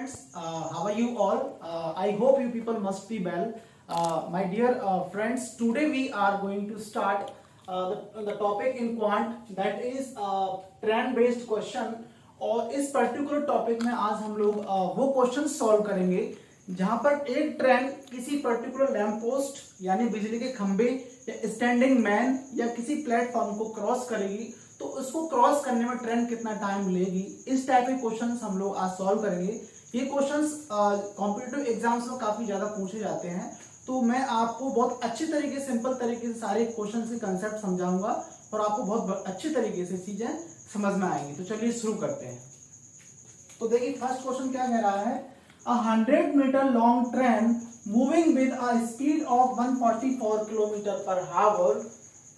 Friends, how are you all? I hope you people must be well. My dear friends, today we are going to start the topic in quant, that is trend based question. और इस particular topic में आज हम लोग वो question solve करेंगे जहां पर एक ट्रेन किसी पर्टिकुलर लैंप पोस्ट यानी बिजली के खंबे या स्टैंडिंग मैन या किसी प्लेटफॉर्म को क्रॉस करेगी, तो उसको क्रॉस करने में ट्रेन कितना टाइम लेगी। इस टाइप के क्वेश्चंस हम लोग आज सॉल्व करेंगे। ये क्वेश्चंस कॉम्पिटिटिव एग्जाम्स में काफी ज्यादा पूछे जाते हैं, तो मैं आपको बहुत अच्छी तरीके सिंपल तरीके से सारे क्वेश्चंस के कंसेप्ट समझाऊंगा और आपको बहुत अच्छी तरीके से चीजें समझ में आएंगी। तो चलिए शुरू करते हैं। तो देखिए फर्स्ट क्वेश्चन क्या कह रहा है, a 100 meter long train moving with a speed of 144 km per hour,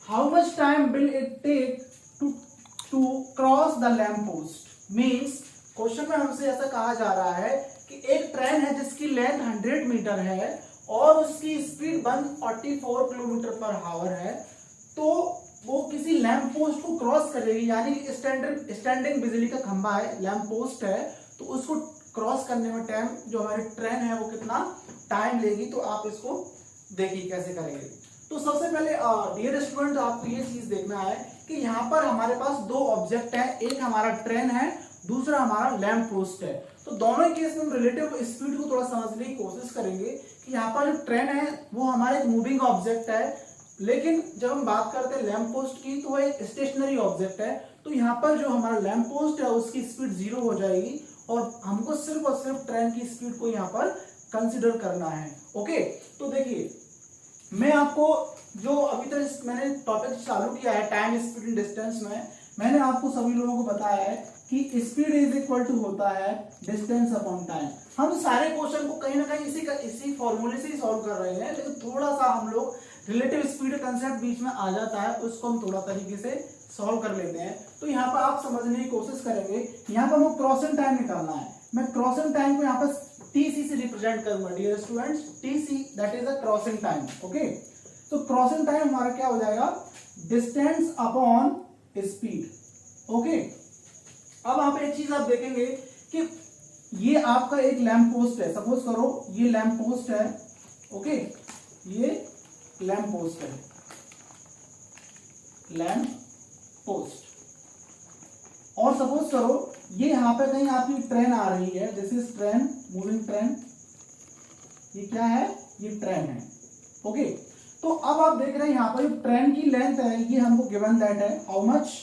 how much time will it take to cross the lamp post? Means question में हमसे ऐसा कहा जा रहा है कि एक ट्रेन है जिसकी लेंथ 100 मीटर है और उसकी स्पीड 144 किलोमीटर पर आवर है, तो वो किसी लैंप पोस्ट को क्रॉस करेगी, यानी कि स्टैंडिंग बिजली का खंबा है, लैंप पोस्ट है, तो उसको क्रॉस करने में टाइम जो हमारी ट्रेन है वो कितना टाइम लेगी। तो आप इसको देखिए कैसे करेंगे। तो सबसे पहले डियर स्टूडेंट, आपको ये चीज देखना है कि यहाँ पर हमारे पास दो ऑब्जेक्ट है, एक हमारा ट्रेन है, दूसरा हमारा लैंप पोस्ट है। तो दोनों केस में हम रिलेटिव स्पीड को थोड़ा समझने की कोशिश करेंगे कि यहाँ पर जो ट्रेन है वो हमारा एक मूविंग ऑब्जेक्ट है, लेकिन जब हम बात करते हैं लैंप पोस्ट की तो वो एक स्टेशनरी ऑब्जेक्ट है। तो यहाँ पर जो हमारा लैंप पोस्ट है उसकी स्पीड 0 हो जाएगी और हमको सिर्फ और सिर्फ ट्रेन की स्पीड को यहाँ पर कंसिडर करना है। ओके, तो देखिए मैं आपको जो अभी तक मैंने टॉपिक चालू किया है टाइम स्पीड एंड डिस्टेंस में, मैंने आपको सभी लोगों को बताया है कि स्पीड इज इक्वल टू होता है डिस्टेंस अपॉन टाइम। हम सारे क्वेश्चन को कहीं ना कहीं इसी फॉर्मूले से ही सॉल्व कर रहे हैं, लेकिन थोड़ा सा हम लोग रिलेटिव स्पीड कंसेप्ट बीच में आ जाता है, उसको हम थोड़ा तरीके से सॉल्व कर लेते हैं। तो यहाँ पर आप समझने की कोशिश करेंगे, यहाँ पर हमको क्रॉसिंग टाइम निकालना है। मैं क्रॉसिंग टाइम को यहाँ पर टीसी से रिप्रेजेंट करूंगा dear students, TC that is the crossing time. Okay, तो क्रॉसिंग टाइम हमारा क्या हो जाएगा, डिस्टेंस अपॉन स्पीड। ओके, अब आप एक चीज आप देखेंगे कि ये आपका एक लैंप पोस्ट है, सपोज करो ये लैंप पोस्ट है। ओके, ये लैंप पोस्ट है, लैंप पोस्ट, और सपोज करो ये यहां पे कहीं आपकी ट्रेन आ रही है, this is train, moving train, ये क्या है, ये ट्रेन है। ओके, तो अब आप देख रहे हैं यहां पर ट्रेन की लेंथ है, ये हमको गिवन दैट है, how much,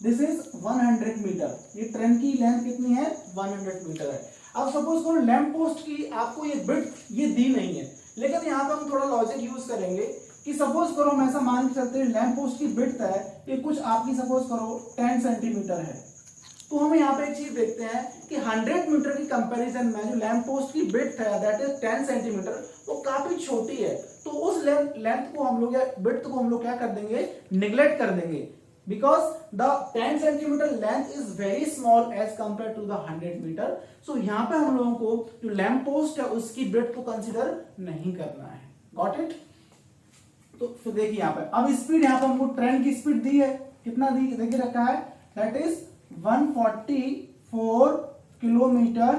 this is 100 metre, ये ट्रेन की लेंथ कितनी है, 100 मीटर है। अब सपोज करो लैंप पोस्ट की आपको ये विड्थ ये दी नहीं है, लेकिन यहाँ पर हम थोड़ा लॉजिक यूज करेंगे कि सपोज करो हम ऐसा मान के चलते हैं लैंप पोस्ट की विड्थ है ये कुछ आपकी सपोज करो 10 सेंटीमीटर है। तो हम यहाँ पे एक चीज देखते हैं कि 100 मीटर की कंपैरिजन में जो लैंप पोस्ट की विड्थ है दैट इज 10 सेंटीमीटर, वो काफी छोटी है। तो उस लेंथ को हम लोग या विड्थ को हम लोग क्या कर देंगे, निगलेक्ट कर देंगे, because the 10 centimeter length is very small as compared to the 100 meter. So यहाँ पे हम लोगों को जो लैंप पोस्ट है उसकी ब्रेथ को कंसीडर नहीं करना है। Got it? तो फिर देखिए यहाँ पे अब स्पीड, यहाँ पे हमको ट्रेन की स्पीड दी है, कितना दी देखिए रखा है, that is 144 kilometre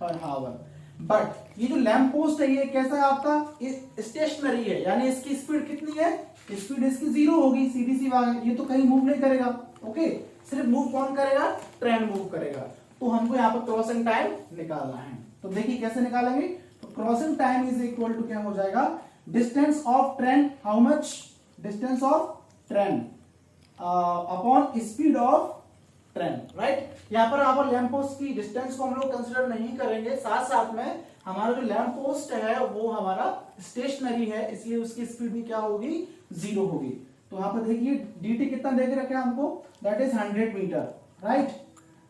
per our. But ये जो लैंप पोस्ट है ये कैसा है आपका, ये स्टेशनरी है, यानी इसकी स्पीड कितनी है, स्पीड इसकी 0 होगी, सीधी सी बात है, ये तो कहीं मूव नहीं करेगा। ओके, सिर्फ मूव कौन करेगा, ट्रेन मूव करेगा। तो हमको यहाँ पर क्रॉसिंग टाइम निकालना है। तो देखिए कैसे निकालेंगे, तो crossing time is equal to क्या हो जाएगा, distance of train, how much, distance of train upon speed of train, right. यहाँ पर आप लैंप पोस्ट की डिस्टेंस को हम लोग कंसिडर नहीं करेंगे, साथ साथ में हमारा जो लैंप पोस्ट है वो हमारा स्टेशनरी है, इसलिए उसकी स्पीड भी क्या होगी, 0 होगी। तो यहाँ पर देखिए dt कितना देके रखा है हमको, that is 100 metre, right,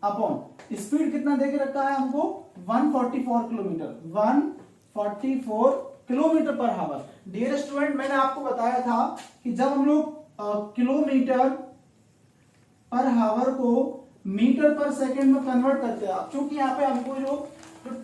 upon speed कितना देके रखा है हमको, 144 kilometre, 144 kilometre per hour. Dear student, मैंने आपको बताया था कि जब हम लोग किलोमीटर पर आवर को मीटर पर सेकेंड में कन्वर्ट करते हैं, क्योंकि यहाँ पे हमको जो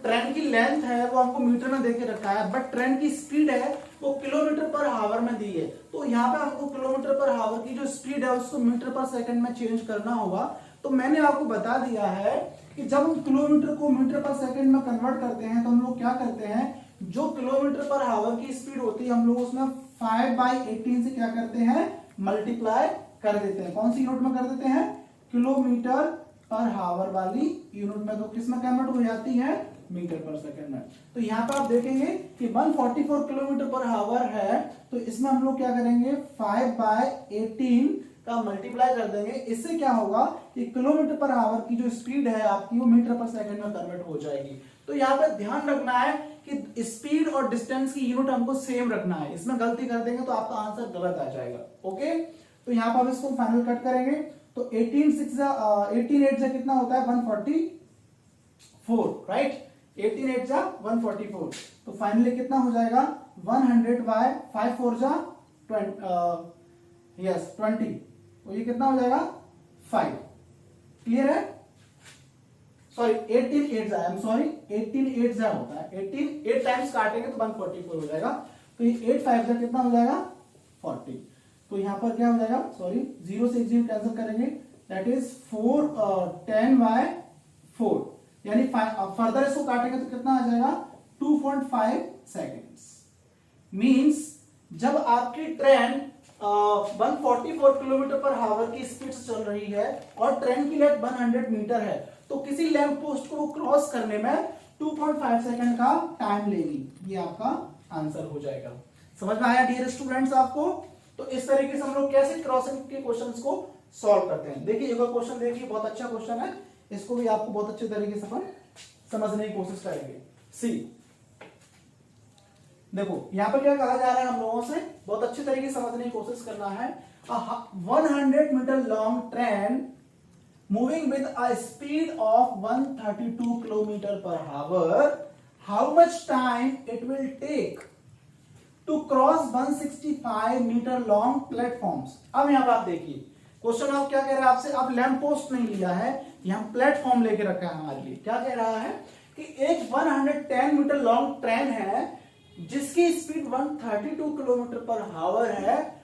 ट्रेन की लेंथ है वो हमको मीटर में देके रखा है, बट ट्रेन की स्पीड है वो किलोमीटर पर आवर में दी है। तो यहाँ पे हमको किलोमीटर पर आवर की जो स्पीड है उसको मीटर पर सेकंड में चेंज करना होगा। तो मैंने आपको बता दिया है कि जब हम किलोमीटर को मीटर पर सेकंड में कन्वर्ट करते हैं तो हम लोग क्या करते हैं, जो किलोमीटर पर आवर की स्पीड होती है हम लोग उसमें 5/18 से क्या करते हैं, मल्टीप्लाई कर देते हैं। कौन सी यूनिट में कर देते हैं, किलोमीटर पर आवर वाली यूनिट में। तो किस में कन्वर्ट हो जाती है, मीटर पर सेकंड में। तो यहाँ पर आप देखेंगे कि 144 किलोमीटर पर आवर है, तो इसमें हम लोग क्या करेंगे, 5/18 का मल्टीप्लाई कर देंगे। इससे क्या होगा कि किलोमीटर पर आवर की जो स्पीड है आपकी वो मीटर पर सेकंड में कन्वर्ट हो जाएगी। तो यहाँ पे ध्यान रखना है कि स्पीड और डिस्टेंस की यूनिट हमको सेम रखना है। इसमें गलती कर देंगे तो आपका आंसर गलत आ जाएगा। ओके, तो यहाँ पर हम इसको फाइनल कट करेंगे। तो 18 से कितना होता है, 144, राइट। 18 8 144, तो फाइनली कितना हो जाएगा, 100/5 4 20, तो ये कितना हो जाएगा, 5। क्लियर है, सॉरी 18 8 होता है, 18 8 टाइम्स काटेंगे तो 144 हो जाएगा। तो ये 8 5 कितना हो जाएगा, 40। तो यहां पर क्या हो जाएगा, सॉरी 0 से 0 कैंसिल करेंगे, दैट इज 10/4, यानी फर्दर इसको काटेंगे तो कितना आ जाएगा, 2.5 सेकेंड्स। मींस जब आपकी ट्रेन 144 किलोमीटर पर आवर की स्पीड से चल रही है और ट्रेन की लेंथ 100 मीटर है, तो किसी लैंप पोस्ट को क्रॉस करने में 2.5 सेकंड का टाइम लेगी। ये आपका आंसर हो जाएगा। समझ में आया डियर स्टूडेंट्स आपको? तो इस तरीके से हम लोग कैसे क्रॉसिंग के क्वेश्चंस को सॉल्व करते हैं। देखिए एक और क्वेश्चन देखिए, बहुत अच्छा क्वेश्चन है, इसको भी आपको बहुत अच्छे तरीके से अपन समझने की कोशिश करेंगे। सी देखो यहां पर क्या कहा जा रहा है हम लोगों से, बहुत अच्छे तरीके से समझने की कोशिश करना है। 100 metre long train moving with a speed of 132 kilometre per hour, how much time it will take to cross 165 metre long platforms. अब यहां पर आप देखिए क्वेश्चन आप क्या कह रहा है आपसे, आप लैंप पोस्ट नहीं लिया है, यहां प्लेटफॉर्म लेके रखा है हमारे लिए। क्या कह रहा है कि एक 110 मीटर लॉन्ग ट्रेन है जिसकी स्पीड 132 किलोमीटर पर आवर है,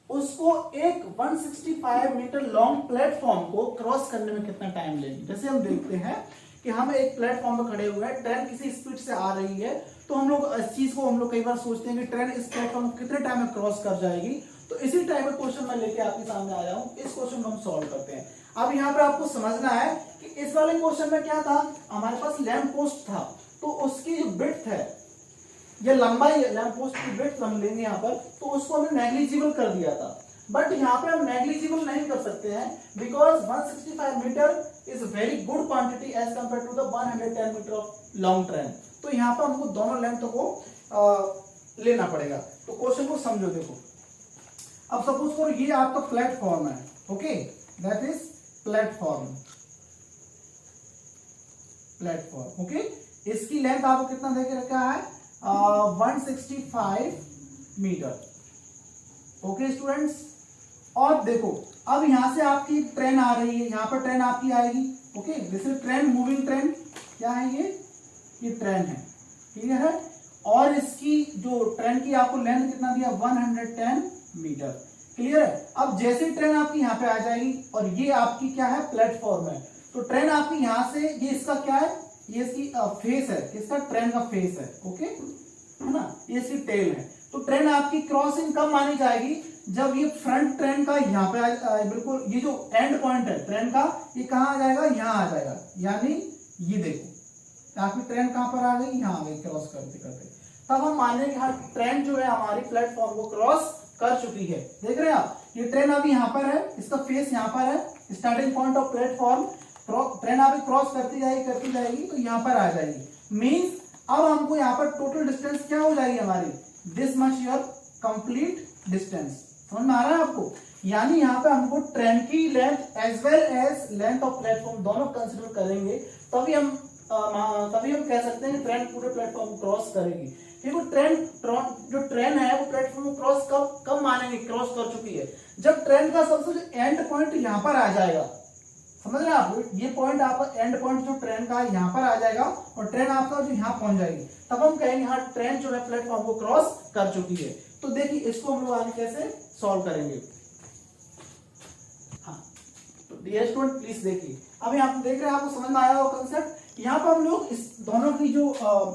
उसको एक 165 मीटर लॉन्ग प्लेटफॉर्म को क्रॉस करने में कितना टाइम लेगी। जैसे हम देखते हैं कि हम एक प्लेटफॉर्म पर खड़े हुए हैं, ट्रेन किसी स्पीड से आ रही है, तो हम लोग इस चीज को हम लोग कई बार सोचते हैं कि ट्रेन इस प्लेटफॉर्म को कितने टाइम में क्रॉस कर जाएगी। तो इसी टाइप का क्वेश्चन मैं लेके आपके सामने आया हूं, इस क्वेश्चन को हम सॉल्व करते हैं। अब यहाँ पे आपको समझना है कि इस वाले क्वेश्चन में क्या था, हमारे पास लैंप पोस्ट था, तो उसकी जो विड्थ है, ये लंबाई है, लैंप पोस्ट की विड्थ हम लेंगे यहाँ पर, तो उसको हमने नेग्लिजिबल कर दिया था। बट यहाँ पे हम नेग्लिजिबल नहीं कर सकते हैं, because 165 metre is very good quantity as compare to the 110 metre of long train. तो यहाँ पर हमको दोनों लेंथ को लेना पड़ेगा। तो क्वेश्चन को समझो, देखो अब सपोज करो ये आपका प्लेटफॉर्म है, okay, that is platform, okay. इसकी लेंथ आपको कितना देके रखा है, 165 मीटर, ओके स्टूडेंट्स। और देखो अब यहां से आपकी ट्रेन आ रही है, यहां पर ट्रेन आपकी आएगी, okay, this is train, moving train. क्या है ये ट्रेन है, ठीक है। और इसकी जो ट्रेन की आपको लेंथ कितना दिया, 110 मीटर, क्लियर है। अब जैसे ट्रेन आपकी यहाँ पे आ जाएगी और ये आपकी क्या है, प्लेटफॉर्म है, तो ट्रेन आपकी यहां से, ये इसका क्या है, ये इसकी फेस है, इसका ट्रेन का फेस है, ओके है ना, ये इसकी टेल है। तो ट्रेन आपकी क्रॉसिंग कब मानी जाएगी, जब ये फ्रंट ट्रेन का यहाँ पे बिल्कुल ये जो एंड पॉइंट है ट्रेन का, ये कहाँ आ जाएगा, यहाँ आ जाएगा। यानी ये देखो आपकी ट्रेन कहाँ पर आ गई, यहाँ आ गई क्रॉस करते करते, तब हम मानेंगे हाँ ट्रेन जो है हमारी प्लेटफॉर्म को क्रॉस कर चुकी है। देख रहे हैं आप, ये ट्रेन अभी यहाँ पर है, इसका फेस यहाँ पर है, starting point of platform, train अभी क्रॉस करती जाएगी तो यहाँ पर आ जाएगी। मींस अब हमको यहाँ पर टोटल डिस्टेंस क्या हो जाएगी हमारी, this much your complete distance. समझ में आ रहा है आपको? यानी यहाँ पे हमको ट्रेन की length as well as length of platform दोनों कंसिडर करेंगे, तभी हम कह सकते हैं कि ट्रेन पूरे प्लेटफॉर्म क्रॉस करेगी। जो ट्रेन है वो प्लेटफॉर्म को क्रॉस कब मानेंगे, क्रॉस कर चुकी है, जब ट्रेन का सबसे एंड पॉइंट यहाँ पर आ जाएगा। समझ रहे हैं आप, ये पॉइंट आपका एंड पॉइंट जो ट्रेन का यहाँ पर आ जाएगा और ट्रेन आपका जो यहाँ पहुंच जाएगी, तब हम कहेंगे हाँ ट्रेन जो है प्लेटफॉर्म को क्रॉस कर चुकी है। तो देखिए इसको हम लोग आगे कैसे सॉल्व करेंगे। हाँ तो डियर स्टूडेंट प्लीज देखिए, अब यहाँ पे देख रहे हैं, आपको समझ में आया होगा कंसेप्ट। यहाँ पर हम लोग इस दोनों की जो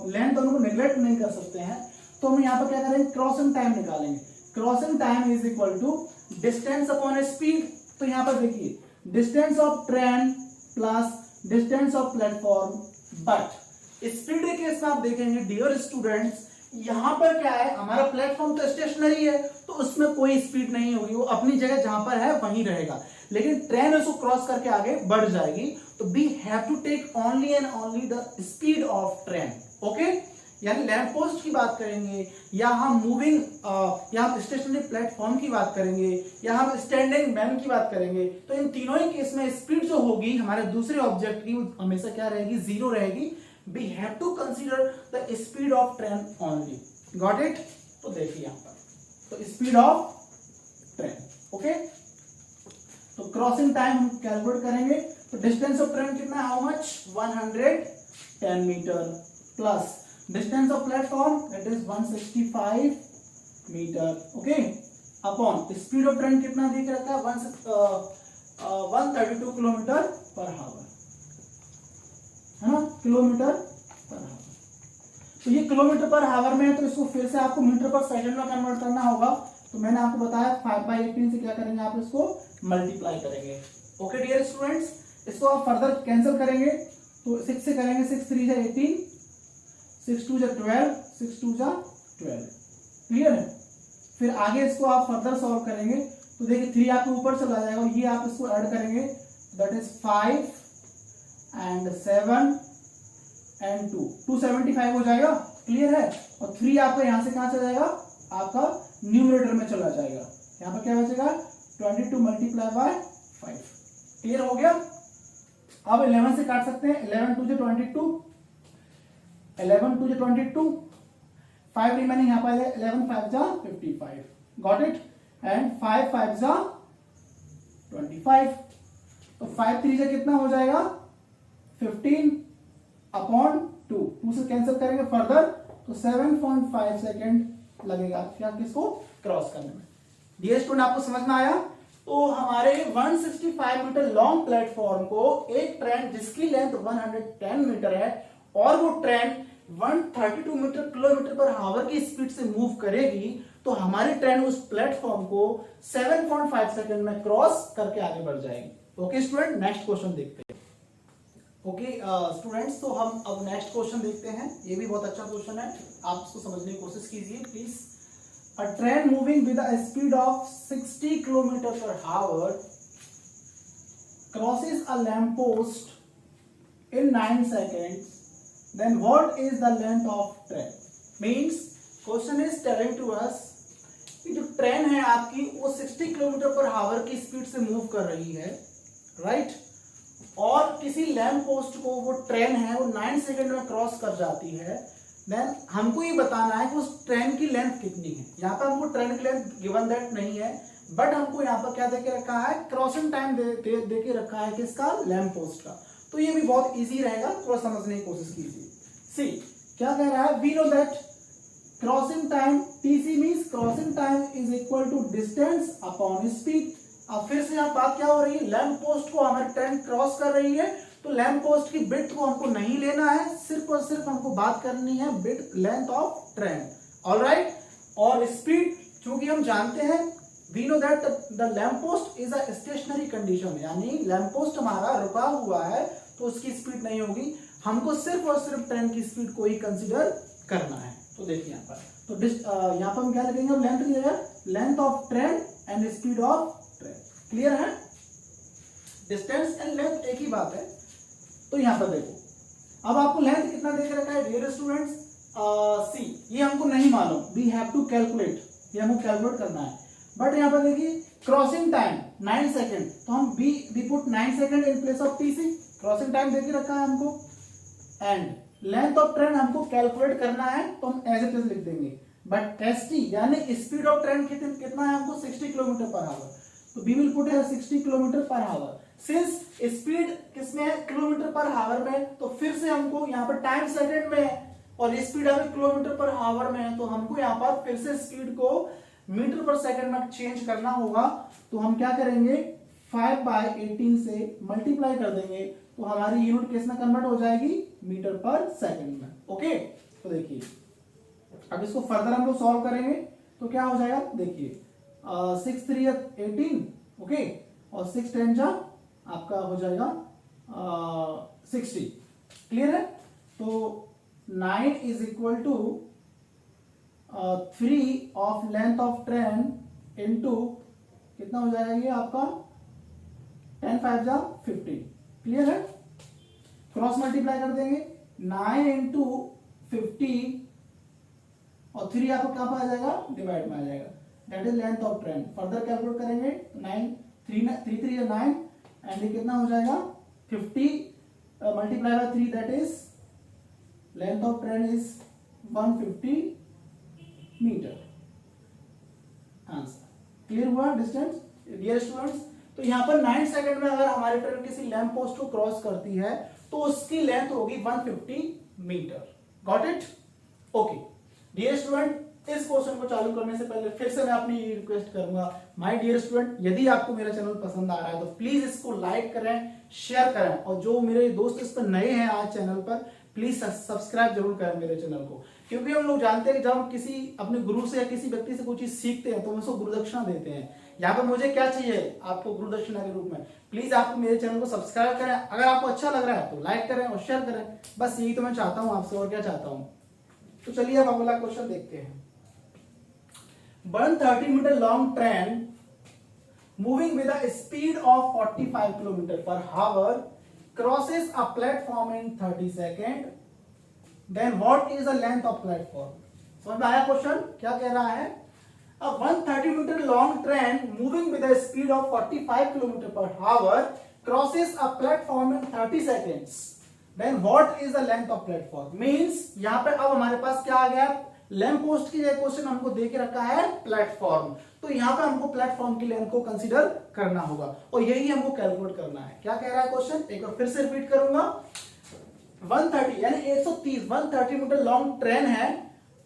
लेंथ दोनों को नेग्लेक्ट नहीं कर सकते हैं, तो हम यहाँ पर क्या करेंगे, क्रॉसिंग टाइम निकालेंगे। Crossing time is equal to distance upon speed. तो यहाँ पर देखिए, distance of train plus distance of platform, but speed के केस में आप देखेंगे डियर स्टूडेंट्स, यहाँ पर क्या है, हमारा प्लेटफॉर्म तो स्टेशनरी है, तो उसमें कोई स्पीड नहीं होगी, वो अपनी जगह जहां पर है वहीं रहेगा। लेकिन ट्रेन उसको क्रॉस करके आगे बढ़ जाएगी, तो we have to take only and only the speed of train. Okay, यानी लैंप पोस्ट की बात करेंगे, या हम मूविंग, या हम स्टेशनरी प्लेटफॉर्म की बात करेंगे, या हम स्टैंडिंग मैन की बात करेंगे, तो इन तीनों ही केस में स्पीड जो होगी हमारे दूसरे ऑब्जेक्ट की, हमेशा क्या रहेगी, जीरो रहेगी। We have to consider the speed of train only. Got it? तो देखिए यहाँ पर, तो स्पीड ऑफ ट्रेन, ओके। तो क्रॉसिंग टाइम हम कैलकुलेट करेंगे, तो डिस्टेंस ऑफ ट्रेन कितना है, how much, 110 metre, plus distance of platform that is 165 metre, okay, upon speed of train कितना दिख रखा है, 132 किलोमीटर पर हावर, है ना, किलोमीटर पर हावर। तो ये किलोमीटर पर हावर में है, तो इसको फिर से आपको मीटर पर सेकंड में कन्वर्ट करना होगा। तो मैंने आपको बताया 5/18 से क्या करेंगे, आप इसको मल्टीप्लाई करेंगे। ओके डियर स्टूडेंट्स, इसको आप फर्दर कैंसिल करेंगे, तो 6 से करेंगे, 6 3 जा 18, 6 2 जा 12, 6 2 जा 12, क्लियर है। फिर आगे इसको आप फर्दर सॉल्व करेंगे, तो देखिए 3 आपके ऊपर चला जाएगा, और ये आप इसको ऐड करेंगे, दैट इज 5 and 7 and 2, 275 हो जाएगा, क्लियर है। और 3 आपका यहां से कहां चला जाएगा, आपका न्यूमरेटर में चला जाएगा, यहां पर क्या बचेगा, 22 मल्टीप्लाई बाय 5, क्लियर हो गया। अब 11 से काट सकते हैं, 11 2 जा 22, 11 2 जा 22, 5 रिमेनिंग यहाँ पर, 11 5 जा 55, गॉट इट, एंड 5 5 जा 25, तो 5 3 जा कितना हो जाएगा, 15 अपॉन 2 से कैंसिल करेंगे फर्दर, तो 7.5 सेकेंड लगेगा क्या, किसको क्रॉस करने में। डियर स्टूडेंट, आपको समझ में आया। तो हमारे 165 मीटर लॉन्ग प्लेटफॉर्म को एक ट्रेन जिसकी लेंथ 110 मीटर है, और वो ट्रेन 132 मीटर किलोमीटर पर हावर की स्पीड से मूव करेगी, तो हमारी ट्रेन उस प्लेटफॉर्म को 7.5 सेकेंड में क्रॉस करके आगे बढ़ जाएगी। ओके स्टूडेंट, नेक्स्ट क्वेश्चन देखते हैं। ओके स्टूडेंट्स, तो हम अब नेक्स्ट क्वेश्चन देखते हैं। ये भी बहुत अच्छा क्वेश्चन है, आप इसको समझने की कोशिश कीजिए please. A train moving with a speed of 60 kilometre per hour crosses a lamp post in 9 seconds, then what is the length of train? Means question is telling to us कि जो train है आपकी वो 60 kilometre per हावर की speed से move कर रही है, राइट, और किसी लैम्प पोस्ट को वो ट्रेन है वो 9 सेकंड में क्रॉस कर जाती है। देन हमको ये बताना है कि उस ट्रेन की लेंथ कितनी है। यहाँ पर हमको ट्रेन की लेंथ गिवन दैट नहीं है, बट हमको यहाँ पर क्या देके रखा है, क्रॉसिंग टाइम दे के रखा है, किसका, लैम्प पोस्ट का। तो ये भी बहुत इजी रहेगा, थोड़ा समझने की कोशिश कीजिए। सी क्या कह रहा है, we know that crossing time TC means crossing time is equal to distance upon speed. अब फिर से यहाँ बात क्या हो रही है, लैम्प पोस्ट को हमारी ट्रेन क्रॉस कर रही है, तो लैम्प पोस्ट की बिड्थ को हमको नहीं लेना है, सिर्फ और सिर्फ हमको बात करनी है width, length of train, alright. और स्पीड, क्योंकि हम जानते हैं, we know that the lamp post is a stationary condition, यानी लैम्प पोस्ट हमारा रुका हुआ है, तो उसकी स्पीड नहीं होगी, हमको सिर्फ और सिर्फ ट्रेन की स्पीड को ही कंसिडर करना है। तो देखिए यहाँ पर, तो यहाँ पर हम क्या लिखेंगे, लेंथ की जगह length of train and speed of train, clear है। डिस्टेंस एंड लेंथ एक ही बात है। तो यहां पर देखो, अब आपको लेंथ कितना देख रखा है डियर स्टूडेंट्स, सी ये हमको नहीं मालूम, वी हैव टू कैलकुलेट, ये हमको कैलकुलेट करना है। बट यहां पर देखिए क्रॉसिंग टाइम 9 सेकंड, तो हम we put 9 second in place of TC, crossing time देके रखा है हमको, एंड लेंथ ऑफ ट्रेन हमको कैलकुलेट करना है, तो हम एज इट इज लिख देंगे। बट एसटी यानी स्पीड ऑफ ट्रेन कितना है हमको, 60 किलोमीटर पर आवर, तो we will put 60 kilometre per hour. Since speed किसमें है, किलोमीटर पर आवर में, तो फिर से हमको यहाँ पर टाइम सेकंड में है और स्पीड अगर किलोमीटर पर आवर में है, तो हमको यहाँ पर फिर से स्पीड को मीटर पर सेकंड में चेंज करना होगा। तो हम क्या करेंगे, 5/18 से मल्टीप्लाई कर देंगे तो हमारी यूनिट किस में कन्वर्ट हो जाएगी, मीटर पर सेकंड में। ओके, तो देखिए अब इसको फर्दर हम लोग सॉल्व करेंगे तो क्या हो जाएगा, देखिए 6 3 18, ओके, और 6 10 जा आपका हो जाएगा 60। क्लियर है? तो 9 is equal to 3 of length of train into कितना हो जाएगा ये आपका 10 5 जा 15। क्लियर है? क्रॉस मल्टीप्लाई कर देंगे 9 इंटू 50 और 3 आपको कहां पर आ जाएगा, डिवाइड में आ जाएगा, that is length of train. Further calculate करेंगे 9 3 3 9 एंड ये कितना हो जाएगा 50 multiply by 3 that is length of train is 150 metre. Answer clear हुआ डिस्टेंस डियर स्टूडेंट्स? तो यहां पर 9 सेकंड में अगर हमारी ट्रेन किसी लैंप पोस्ट को क्रॉस करती है तो उसकी लेंथ होगी 150 metre. Got it? Okay dear student, इस क्वेश्चन को चालू करने से पहले फिर से मैं अपनी रिक्वेस्ट करूंगा, माय डियर स्टूडेंट, यदि आपको मेरा चैनल पसंद आ रहा है तो प्लीज इसको लाइक करें, शेयर करें, और जो मेरे दोस्त इस पर नए हैं आज चैनल पर, प्लीज सब्सक्राइब जरूर करें मेरे चैनल को। क्योंकि हम लोग जानते हैं कि जब हम किसी अपने गुरु से या किसी व्यक्ति से कोई चीज सीखते हैं तो हम उसको गुरुदक्षिणा देते हैं। यहाँ पे मुझे क्या चाहिए आपको गुरुदक्षिणा के रूप में, प्लीज आप मेरे चैनल को सब्सक्राइब करें, अगर आपको अच्छा लग रहा है तो लाइक करें और शेयर करें। बस यही तो मैं चाहता हूं आपसे, और क्या चाहता हूं। तो चलिए अब अगला क्वेश्चन देखते हैं। 130 metre long train moving with a speed of 45 kilometre per hour crosses a platform in 30 seconds, then what is the length of platform? समझ में आया क्वेश्चन? क्या कह रहा है? A 130 meter long train moving with a speed of 45 km per hour crosses a platform in 30 seconds. Then what is the length of platform? Means यहाँ पे अब हमारे पास क्या आ गया, लैंप पोस्ट की जगह क्वेश्चन हमको दे के रखा है प्लेटफॉर्म, तो यहाँ पे हमको प्लेटफॉर्म की लेंथ को कंसीडर करना होगा और यही हमको कैलकुलेट करना है। क्या कह रहा है क्वेश्चन, एक बार फिर से रिपीट करूंगा। 130 यानी 130 मीटर लॉन्ग ट्रेन है,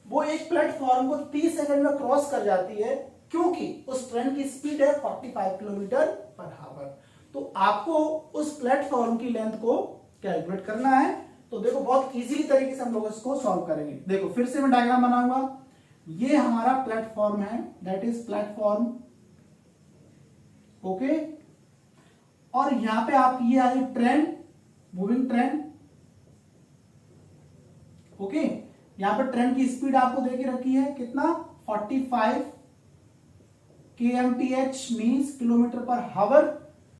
वो एक प्लेटफॉर्म को 30 सेकंड में क्रॉस कर जाती है, क्योंकि उस ट्रेन की स्पीड है 45 किलोमीटर पर आवर। तो आपको उस प्लेटफॉर्म की लेंथ को कैलकुलेट करना है। तो देखो बहुत इजीली तरीके से हम लोग इसको सॉल्व करेंगे। देखो फिर से मैं डायग्राम बनाऊंगा, ये हमारा प्लेटफॉर्म है, दैट इज प्लेटफॉर्म, ओके, और यहां पे आप ये आ रही ट्रेन, मूविंग ट्रेन, ओके, यहां पर ट्रेन की स्पीड आपको दे के रखी है कितना, 45 kmph मीन्स किलोमीटर पर हावर,